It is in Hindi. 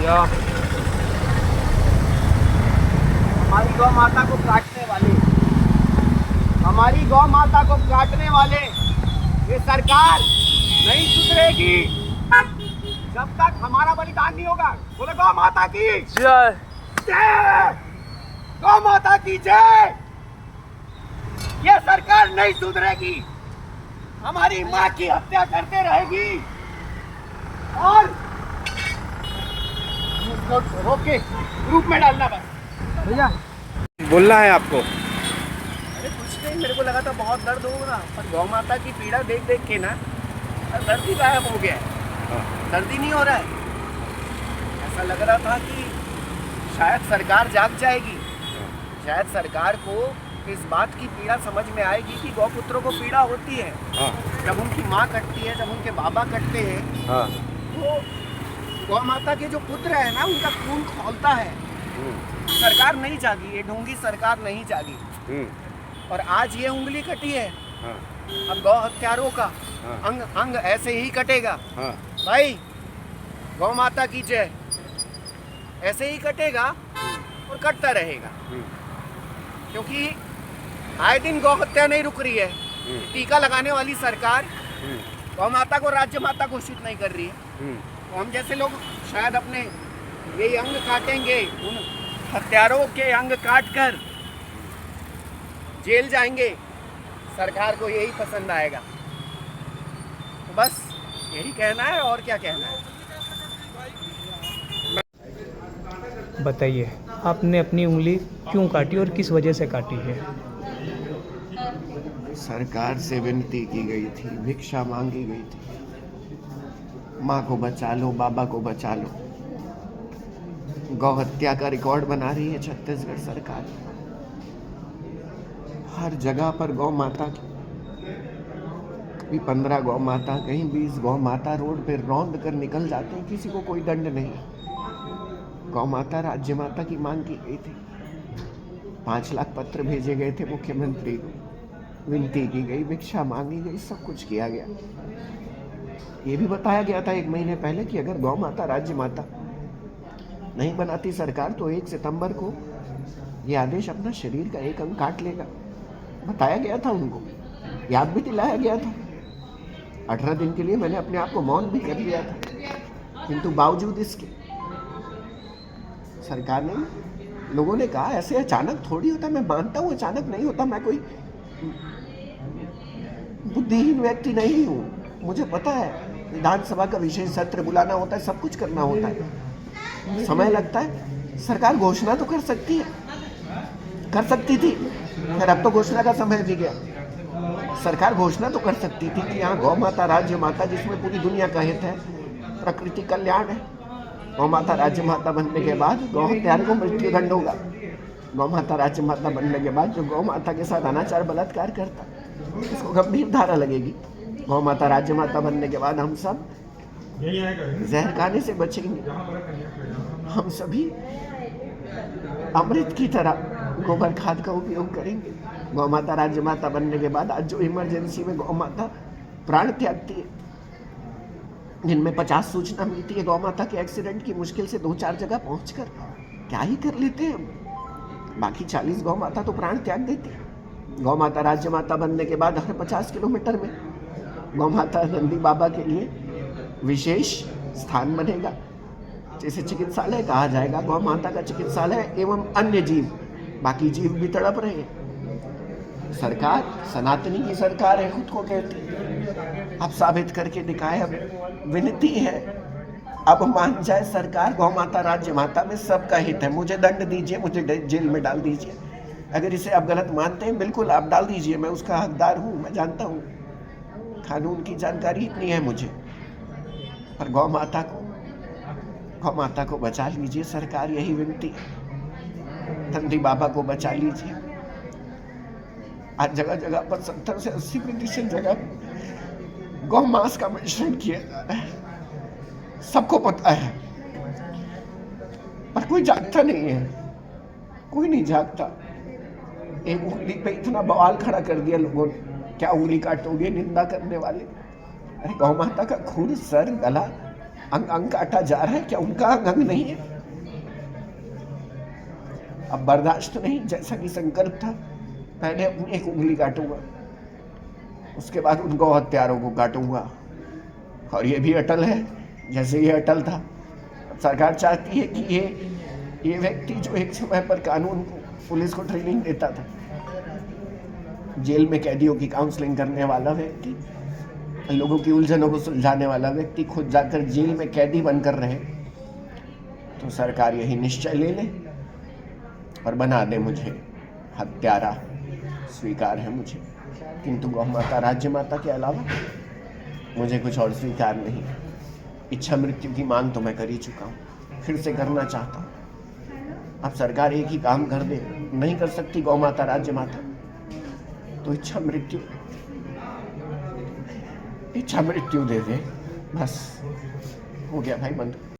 क्या? हमारी गौ माता को काटने वाले, हमारी गौ माता को काटने वाले, ये सरकार नहीं सुधरेगी जब तक हमारा बलिदान नहीं होगा। बोले गौ माता की जय। जय, गौ माता की जय। ये सरकार नहीं सुधरेगी, हमारी माँ की हत्या करते रहेगी और रोक के ग्रुप में डालना बस। भैया बोलना है आपको? अरे कुछ नहीं, मेरे को लगा था बहुत दर्द होगा, पर गौ माता की पीड़ा देख देख के ना दर्द ही गायब हो गया है। दर्द ही नहीं हो रहा है। ऐसा लग रहा था कि शायद सरकार जाग जाएगी, शायद सरकार को इस बात की पीड़ा समझ में आएगी कि गौपुत्रों को पीड़ा होती है। जब उनकी माँ कटती है, जब उनके बाबा कटते हैं, तो गौ माता के जो पुत्र है ना, उनका खून खौलता है। सरकार नहीं जागी, ये ढोंगी सरकार नहीं जागी। और आज ये उंगली कटी है, अब गौ हत्यारों का अंग अंग ऐसे ही कटेगा। भाई गौ माता की जय, ऐसे ही कटेगा और कटता रहेगा, क्योंकि आए दिन गौ हत्या नहीं रुक रही है। टीका लगाने वाली सरकार गौ माता को राज्य माता घोषित नहीं कर रही है। तो हम जैसे लोग शायद अपने ये अंग काटेंगे, उन हत्यारों के अंग काटकर जेल जाएंगे। सरकार को यही पसंद आएगा। तो बस यही कहना है, और क्या कहना है। बताइए, आपने अपनी उंगली क्यों काटी और किस वजह से काटी है? सरकार से विनती की गई थी, भिक्षा मांगी गई थी, माँ को बचा लो, बाबा को बचा लो। गौ हत्या का रिकॉर्ड बना रही है छत्तीसगढ़ सरकार। हर जगह पर गौ माता की, कभी 15 गौ माता, कहीं 20 गौ माता रोड पे रौंद कर निकल जाते हैं, किसी को कोई दंड नहीं। गौ माता राज्य माता की मांग की गई थी, 5 लाख पत्र भेजे गए थे मुख्यमंत्री को, विनती की गई, भिक्षा मांगी गई, सब कुछ किया गया। ये भी बताया गया था 1 महीने पहले कि अगर गौ माता राज्य माता नहीं बनाती सरकार, तो 1 सितंबर को ये आदेश अपना शरीर का एक अंग काट लेगा। बताया गया था उनको, याद भी दिलाया गया था। 18 दिन के लिए मैंने अपने आप को मौन भी कर लिया था, किंतु बावजूद इसके सरकार ने, लोगों ने कहा ऐसे अचानक थोड़ी होता। मैं मानता हूँ अचानक नहीं होता, मैं कोई बुद्धिहीन व्यक्ति नहीं हूँ, मुझे पता है विधानसभा का विशेष सत्र बुलाना होता है, सब कुछ करना होता है, समय लगता है। सरकार घोषणा तो कर सकती है, कर सकती थी, फिर अब तो घोषणा का समय भी गया। सरकार घोषणा तो कर सकती थी कि यहाँ गौ माता राज्य माता, जिसमें पूरी दुनिया का हित है, प्रकृति कल्याण है। गौ माता राज्य माता बनने के बाद गौ हत्यारे को मृत्यु दंड होगा। गौ माता राज्य माता बनने के बाद जो गौ माता के साथ अनाचार बलात्कार करता, इसको गंभीर धारा लगेगी। गौ माता राज्य माता बनने के बाद हम सब जहर खाने से बचेंगे, हम सभी अमृत की तरह गोबर खाद का उपयोग करेंगे। गौ माता राज्य माता बनने के बाद आज जो इमरजेंसी में गौ माता प्राण त्यागती है, जिनमें 50 सूचना मिलती है गौ माता के एक्सीडेंट की, मुश्किल से 2-4 जगह पहुंचकर क्या ही कर लेते हैं हम। बाकी 40 गौ माता तो प्राण त्याग देती है। गौ माता राज्य माता बनने के बाद हर 50 किलोमीटर में गौ माता नंदी बाबा के लिए विशेष स्थान बनेगा, जैसे चिकित्सालय कहा जाएगा, गौ माता का चिकित्सालय एवं अन्य जीव, बाकी जीव भी तड़प रहे हैं। सरकार सनातनी की सरकार है, खुद को कहती है, अब साबित करके दिखाए। अब विनती है, अब मान जाए सरकार, गौ माता राज्य माता में सबका हित है। मुझे दंड दीजिए, मुझे जेल में डाल दीजिए, अगर इसे आप गलत मानते हैं बिल्कुल आप डाल दीजिए, मैं उसका हकदार हूँ, मैं जानता हूँ, कानून की जानकारी इतनी है मुझे। पर गौ माता को बचा लीजिए सरकार, यही विनती है। नंदी बाबा को बचा लीजिए। आज जगह जगह पर 70 से 80% जगह गौ मांस का मिश्रण किया जा रहा है, सबको पता है, पर कोई जागता नहीं है, कोई नहीं जागता। एक उंगली पे इतना बवाल खड़ा कर दिया लोगों ने, क्या उंगली काटोगे निंदा करने वाले। अरे गौ माता का खून सर गला अंग अंग काटा जा रहा है, क्या उनका अंग अंग नहीं है? अब बर्दाश्त नहीं, जैसा कि संकल्प था, पहले अपनी एक उंगली काटूंगा, उसके बाद उनको हत्यारों को काटूंगा। और ये भी अटल है जैसे ये अटल था। सरकार चाहती है कि ये व्यक्ति जो एक समय पर कानून को, पुलिस को ट्रेनिंग देता था, जेल में कैदियों की काउंसलिंग करने वाला व्यक्ति, लोगों की उलझनों को सुलझाने वाला व्यक्ति, खुद जाकर जेल में कैदी बनकर रहे, तो सरकार यही निश्चय ले ले और बना दे मुझे हत्यारा। स्वीकार है मुझे, किंतु गौ माता, राज्य माता के अलावा मुझे कुछ और स्वीकार नहीं। इच्छा मृत्यु की मांग तो मैं कर ही चुका हूँ, फिर से करना चाहता हूँ। अब सरकार एक ही काम कर दे, नहीं कर सकती गौ माता, राज्य माता, तो इच्छा मृत्यु दे दे, बस हो गया भाई, बंद।